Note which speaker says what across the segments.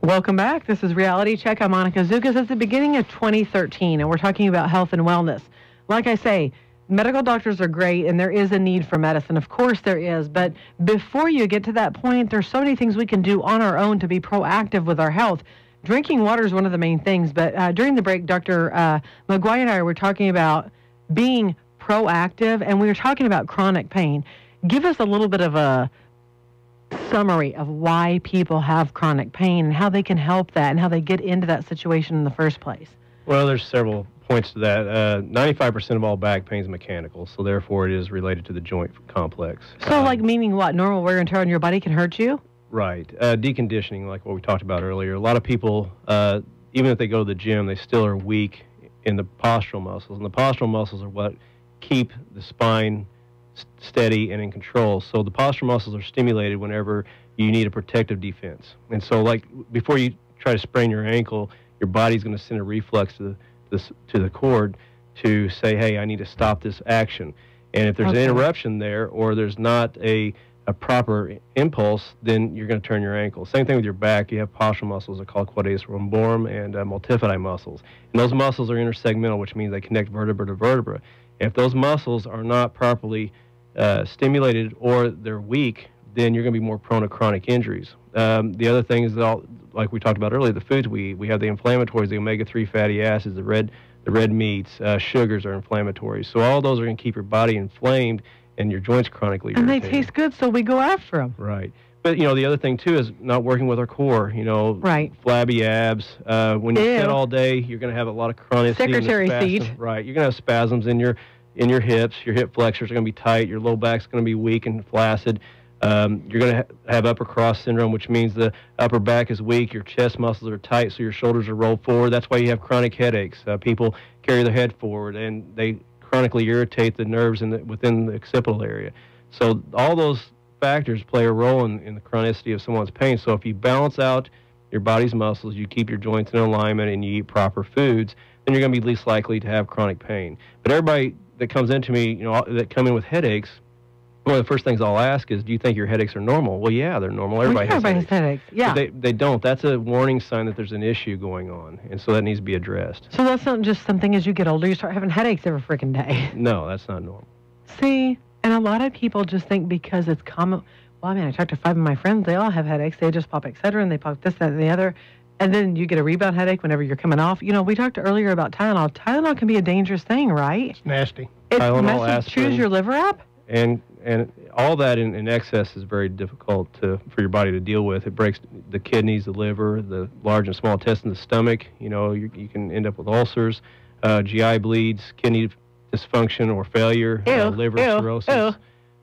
Speaker 1: Welcome back. This is Reality Check. I'm Monica Zukas. It's the beginning of 2013, and we're talking about health and wellness. Like I say, medical doctors are great, and there is a need for medicine. Of course there is, but before you get to that point, there's so many things we can do on our own to be proactive with our health. Drinking water is one of the main things, but during the break, Dr. McGuire and I were talking about being proactive, and we were talking about chronic pain. Give us a little bit of a summary of why people have chronic pain and how they can help that and how they get into that situation in the first place.
Speaker 2: Well, there's several points to that. 95% of all back pain is mechanical, so therefore it is related to the joint complex.
Speaker 1: So like meaning what? Normal wear and tear on your body can hurt you?
Speaker 2: Right. Deconditioning, like what we talked about earlier. A lot of people, even if they go to the gym, they still are weak in the postural muscles. And the postural muscles are what keep the spine steady and in control. So the postural muscles are stimulated whenever you need a protective defense. And so like before you try to sprain your ankle, your body's going to send a reflex to the cord to say, hey, I need to stop this action. And if there's an interruption there or there's not a proper impulse, then you're going to turn your ankle. Same thing with your back. You have postural muscles that are called quadratus lumborum and multifidi muscles. And those muscles are intersegmental, which means they connect vertebra to vertebra. And if those muscles are not properly stimulated or they're weak, then you're going to be more prone to chronic injuries. The other thing is that, like we talked about earlier, the foods we eat. We have the inflammatories, the omega-3 fatty acids, the red meats, sugars are inflammatory. So all those are going to keep your body inflamed and your joints chronically irritated.
Speaker 1: And they taste good, so we go after them.
Speaker 2: Right. But, the other thing, too, is not working with our core,
Speaker 1: Right.
Speaker 2: Flabby abs. When you sit all day, you're going to have a lot to chronicity.
Speaker 1: Secretary seat.
Speaker 2: Right. You're going to have spasms in your hips. Your hip flexors are going to be tight. Your low back's going to be weak and flaccid. You're going to have upper cross syndrome, which means the upper back is weak. Your chest muscles are tight, so your shoulders are rolled forward. That's why you have chronic headaches. People carry their head forward, and they chronically irritate the nerves within the occipital area. So all those factors play a role in the chronicity of someone's pain. So if you balance out your body's muscles, you keep your joints in alignment, and you eat proper foods, then you're going to be least likely to have chronic pain. But everybody that comes into me, that come in with headaches, one of the first things I'll ask is, do you think your headaches are normal? Well, yeah, they're normal. Everybody has headaches.
Speaker 1: Yeah.
Speaker 2: But they don't. That's a warning sign that there's an issue going on, and so that needs to be addressed.
Speaker 1: So that's not just something as you get older, you start having headaches every freaking day.
Speaker 2: No, that's not normal.
Speaker 1: See, and a lot of people just think because it's common. Well, I talked to 5 of my friends. They all have headaches. They just pop Excedrin, they pop this, that, and the other. And then you get a rebound headache whenever you're coming off. We talked earlier about Tylenol. Tylenol can be a dangerous thing, right?
Speaker 3: It's nasty.
Speaker 1: It messes, chews your liver up?
Speaker 2: And all that in excess is very difficult for your body to deal with. It breaks the kidneys, the liver, the large and small intestine, the stomach. You can end up with ulcers, GI bleeds, kidney dysfunction or failure, liver cirrhosis.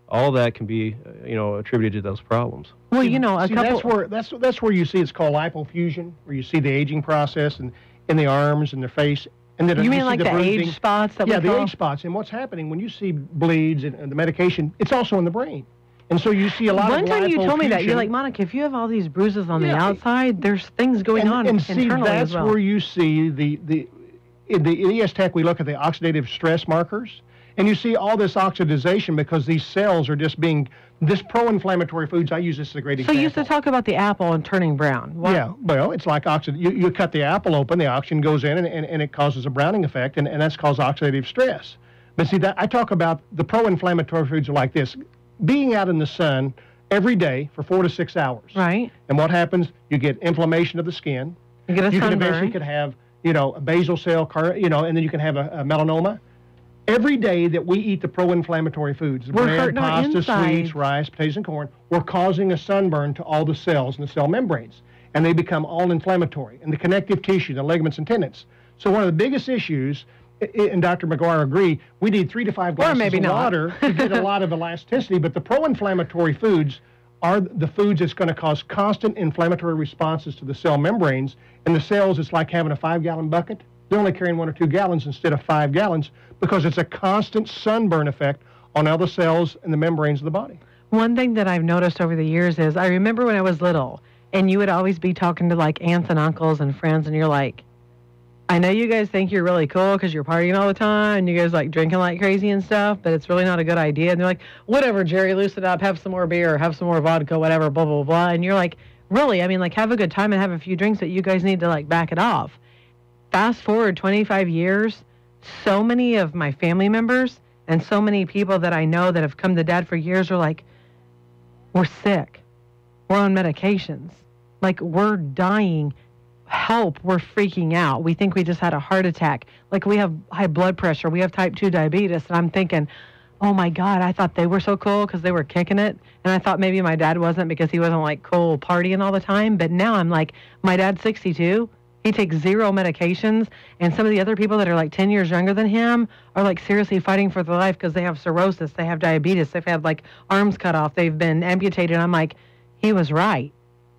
Speaker 2: All that can be, attributed to those problems.
Speaker 1: Well, a couple.
Speaker 3: That's where you see it's called lipofusion, where you see the aging process in the arms and the face. And then
Speaker 1: you mean like the age spots that we call?
Speaker 3: Yeah, the age spots. And what's happening when you see bleeds and the medication, it's also in the brain. And so you see a lot of lipofusion. One time you
Speaker 1: told me that. You're like, Monica, if you have all these bruises on the outside, there's things going on internally as well.
Speaker 3: That's where you see in the ES Tech, we look at the oxidative stress markers. And you see all this oxidization because these cells are just being, this pro-inflammatory foods, I use this as a great example.
Speaker 1: So you used to talk about the apple and turning brown. What?
Speaker 3: Yeah, well, it's like you cut the apple open, the oxygen goes in, and it causes a browning effect, and that's called oxidative stress. But see, I talk about the pro-inflammatory foods are like this. Being out in the sun every day for 4 to 6 hours.
Speaker 1: Right.
Speaker 3: And what happens? You get inflammation of the skin.
Speaker 1: You get a sunburn.
Speaker 3: You eventually could have, a basal cell, and then you can have a melanoma. Every day that we eat the pro-inflammatory foods, bread, pasta, sweets, rice, potatoes, and corn, we're causing a sunburn to all the cells in the cell membranes, and they become all inflammatory, and the connective tissue, the ligaments and tendons. So one of the biggest issues, and Dr. McGuire agree, we need 3 to 5 glasses of water to get a lot of elasticity, but the pro-inflammatory foods are the foods that's going to cause constant inflammatory responses to the cell membranes, and the cells, it's like having a 5-gallon bucket. They're only carrying 1 or 2 gallons instead of 5 gallons because it's a constant sunburn effect on all the cells and the membranes of the body.
Speaker 1: One thing that I've noticed over the years is I remember when I was little and you would always be talking to like aunts and uncles and friends and you're like, I know you guys think you're really cool because you're partying all the time and you guys like drinking like crazy and stuff, but it's really not a good idea. And they're like, whatever, Jerry, loosen up, have some more beer, have some more vodka, whatever, blah, blah, blah. And you're like, Really, I mean, like, have a good time and have a few drinks, but you guys need to, like, back it off. Fast forward 25 years, so many of my family members and so many people that I know that have come to Dad for years are like, we're sick. We're on medications. Like, we're dying. Help. We're freaking out. We think we just had a heart attack. Like, we have high blood pressure. We have type 2 diabetes. And I'm thinking, oh, my God, I thought they were so cool because they were kicking it. And I thought maybe my dad wasn't because he wasn't, like, cool partying all the time. But now I'm like, my dad's 62. He takes 0 medications. And some of the other people that are, like, 10 years younger than him are, like, seriously fighting for their life because they have cirrhosis. They have diabetes. They've had, like, arms cut off. They've been amputated. I'm like, he was right.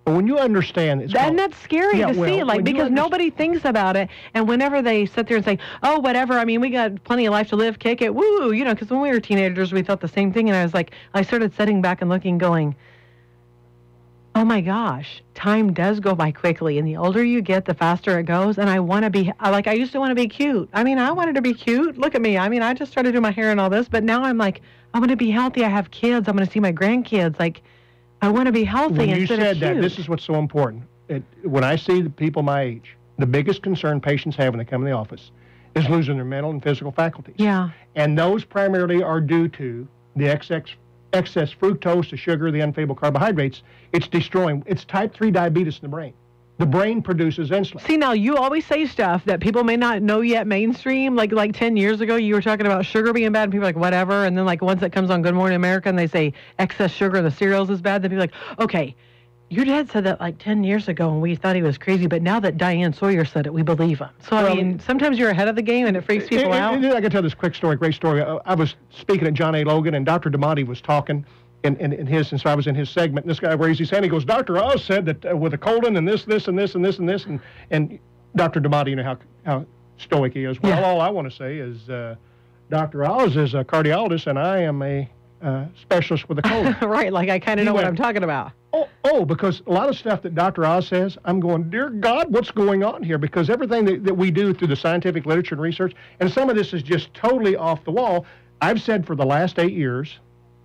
Speaker 3: But when you understand,
Speaker 1: and that's scary to see, like, because nobody thinks about it. And whenever they sit there and say, oh, whatever, I mean, we got plenty of life to live, kick it, woo, you know, because when we were teenagers, we thought the same thing. And I was like, I started sitting back and looking, going, oh my gosh, time does go by quickly. And the older you get, the faster it goes. And I want to be, like, I used to want to be cute. I mean, I wanted to be cute. Look at me. I mean, I just started doing my hair and all this. But now I'm like, I want to be healthy. I have kids. I'm going to see my grandkids. Like, I want to be healthy
Speaker 3: when
Speaker 1: instead
Speaker 3: you
Speaker 1: of
Speaker 3: said that,
Speaker 1: cute.
Speaker 3: this is what's so important. When I see the people my age, the biggest concern patients have when they come in the office is losing their mental and physical faculties.
Speaker 1: Yeah.
Speaker 3: And those primarily are due to the excess fructose, the sugar, the unfavorable carbohydrates. It's destroying. It's type 3 diabetes in the brain. The brain produces insulin.
Speaker 1: See, now you always say stuff that people may not know yet mainstream. Like 10 years ago, you were talking about sugar being bad, and people are like, whatever. And then, like, once it comes on Good Morning America and they say excess sugar in the cereals is bad, then people are like, okay, your dad said that like 10 years ago and we thought he was crazy, but now that Diane Sawyer said it, we believe him. So, I mean, sometimes you're ahead of the game and it freaks people out.
Speaker 3: I can tell this quick story, great story. I was speaking at John A. Logan, and Dr. DeMonte was talking. And so I was in his segment, and this guy raised his hand. He goes, Dr. Oz said that with a colon and this, and Dr. DeMonte, you know how stoic he is. Well, yeah. All I want to say is Dr. Oz is a cardiologist, and I am a specialist with a colon.
Speaker 1: Right, like I kind of know what I'm talking about.
Speaker 3: Because a lot of stuff that Dr. Oz says, I'm going, dear God, what's going on here? Because everything that we do through the scientific literature and research, and some of this is just totally off the wall. I've said for the last 8 years,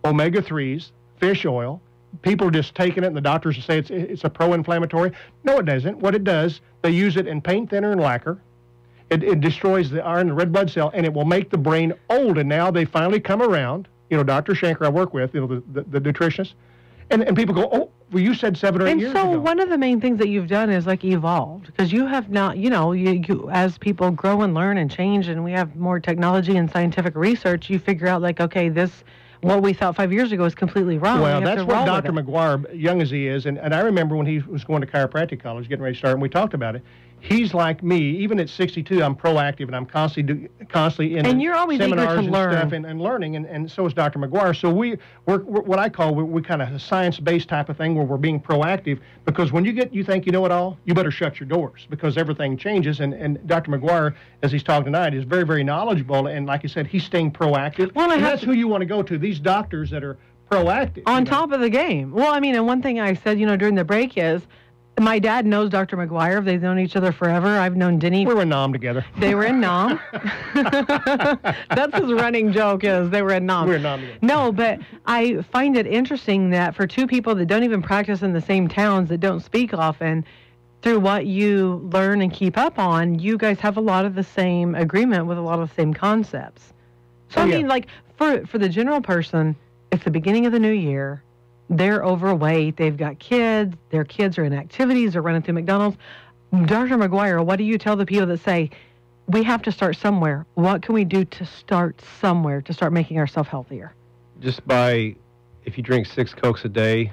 Speaker 3: omega-3s, fish oil, people are just taking it, and the doctors say it's a pro-inflammatory. No, it doesn't. What it does, they use it in paint thinner and lacquer. It destroys the iron, the red blood cell, and it will make the brain old. And now they finally come around. You know, Dr. Shanker I work with, you know, the nutritionist, and people go, oh, well, you said 7 or 8 years ago.
Speaker 1: And so one of the main things that you've done is, like, evolved, because you have not, you know, you as people grow and learn and change, and we have more technology and scientific research, you figure out, like, okay, what we thought 5 years ago is completely wrong.
Speaker 3: Well, that's what Dr. McGuire, young as he is, and I remember when he was going to chiropractic college, getting ready to start, and we talked about it. He's like me. Even at 62, I'm proactive, and I'm constantly in
Speaker 1: and you're always
Speaker 3: seminars
Speaker 1: eager to
Speaker 3: and
Speaker 1: learn.
Speaker 3: Stuff and learning, and so is Dr. McGuire. So we're what I call we're kind of a science-based type of thing where we're being proactive, because when you think you know it all, you better shut your doors, because everything changes. And Dr. McGuire, as he's talking tonight, is very, very knowledgeable, and like I said, he's staying proactive. Well, and that's who you want to go to, these doctors that are proactive.
Speaker 1: On top of the game. Well, I mean, and one thing I said, you know, during the break is, my dad knows Dr. McGuire. They've known each other forever. I've known Denny.
Speaker 3: We were in Nam together.
Speaker 1: They were in Nam. That's his running joke, is they were in Nam.
Speaker 3: We were in Nam together.
Speaker 1: No, but I find it interesting that for two people that don't even practice in the same towns, that don't speak often, through what you learn and keep up on, you guys have a lot of the same agreement with a lot of the same concepts. So, I mean, like, for the general person, it's the beginning of the new year. They're overweight. They've got kids. Their kids are in activities. They're running through McDonald's. Dr. McGuire, what do you tell the people that say, we have to start somewhere? What can we do to start somewhere, to start making ourselves healthier?
Speaker 2: Just if you drink 6 Cokes a day,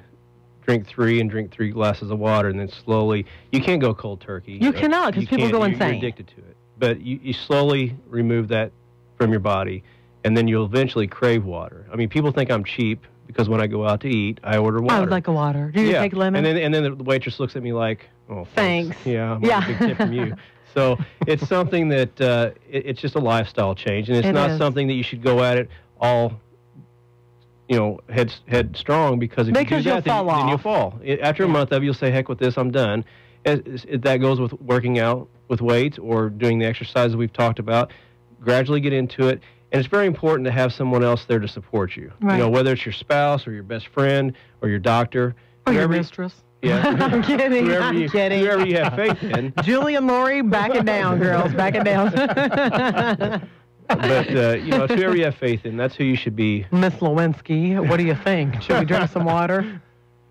Speaker 2: drink 3 and drink 3 glasses of water, and then slowly, you can't go cold turkey.
Speaker 1: You cannot, because people go insane.
Speaker 2: You're addicted to it. But you slowly remove that from your body, and then you'll eventually crave water. I mean, people think I'm cheap, because when I go out to eat, I order water.
Speaker 1: I would like a water. Do you take lemon?
Speaker 2: And then the waitress looks at me like, oh,
Speaker 1: thanks.
Speaker 2: Yeah, I'm a big tip from you. So it's something that it's just a lifestyle change, and it's not something that you should go at it all, you know, head strong, because if you do that, then you'll fall. After a month of it, you'll say, heck with this, I'm done. That goes with working out with weights or doing the exercises we've talked about. Gradually get into it. And it's very important to have someone else there to support you. Right. You know, whether it's your spouse or your best friend or your doctor.
Speaker 1: Or your mistress.
Speaker 2: Yeah.
Speaker 1: I'm kidding. I'm kidding.
Speaker 2: Whoever you have faith in.
Speaker 1: Julie and Lori, back it down, girls. Back it down.
Speaker 2: But, it's whoever you have faith in. That's who you should be.
Speaker 1: Miss Lewinsky, what do you think? Should we drink some water?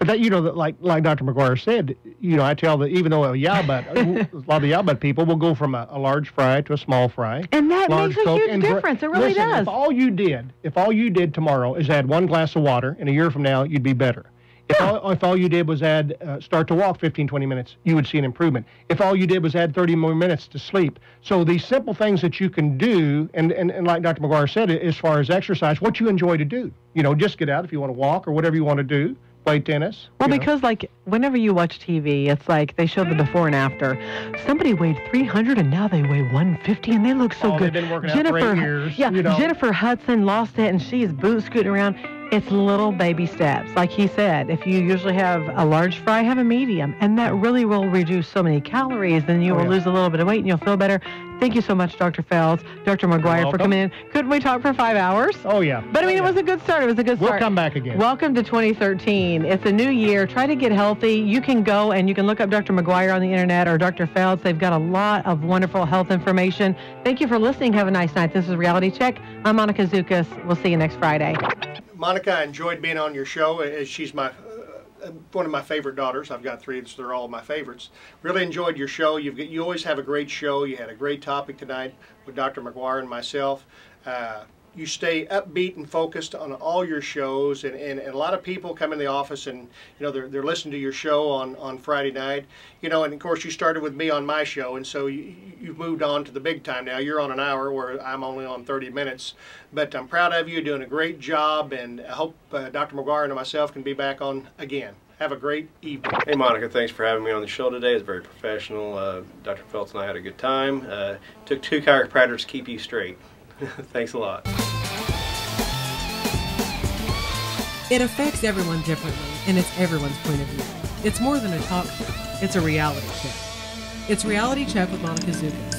Speaker 3: But that, like Dr. McGuire said, I tell that even though a lot of the Yabut people will go from a large fry to a small fry.
Speaker 1: And that makes a huge difference. It really does.
Speaker 3: If all you did tomorrow is add 1 glass of water, and a year from now, you'd be better. If all you did was start to walk 15, 20 minutes, you would see an improvement. If all you did was add 30 more minutes to sleep. So these simple things that you can do, and like Dr. McGuire said, as far as exercise, what you enjoy to do. Just get out if you want to walk or whatever you want to do. Play tennis.
Speaker 1: Well, because whenever you watch TV, it's like they show the before and after. Somebody weighed 300 and now they weigh 150 and they look so good.
Speaker 3: They've been working out for 8 years.
Speaker 1: Yeah, Jennifer Hudson lost it and she's boot scooting around. It's little baby steps. Like he said, if you usually have a large fry, have a medium. And that really will reduce so many calories. Then you will lose a little bit of weight and you'll feel better. Thank you so much, Dr. Felds, Dr. McGuire, for coming in. Couldn't we talk for 5 hours?
Speaker 3: Oh, yeah.
Speaker 1: But, I mean, it was a good start. It was a good start.
Speaker 3: We'll come back again.
Speaker 1: Welcome to 2013. It's a new year. Try to get healthy. You can go and you can look up Dr. McGuire on the internet or Dr. Felds. They've got a lot of wonderful health information. Thank you for listening. Have a nice night. This is Reality Check. I'm Monica Zukas. We'll see you next Friday.
Speaker 3: Monica, I enjoyed being on your show. She's one of my favorite daughters. I've got 3, so they're all my favorites. Really enjoyed your show. You always have a great show. You had a great topic tonight with Dr. McGuire and myself. You stay upbeat and focused on all your shows, and a lot of people come in the office and they're listening to your show on Friday night, and of course you started with me on my show, and so you've moved on to the big time now. You're on an hour where I'm only on 30 minutes, but I'm proud of you, doing a great job, and I hope Dr. McGuire and myself can be back on again. Have a great evening.
Speaker 2: Hey Monica, thanks for having me on the show today. It's very professional. Dr. Feltz and I had a good time. Took 2 chiropractors to keep you straight. Thanks a lot.
Speaker 4: It affects everyone differently, and it's everyone's point of view. It's more than a talk show. It's a reality check. It's Reality Check with Monica Zukas.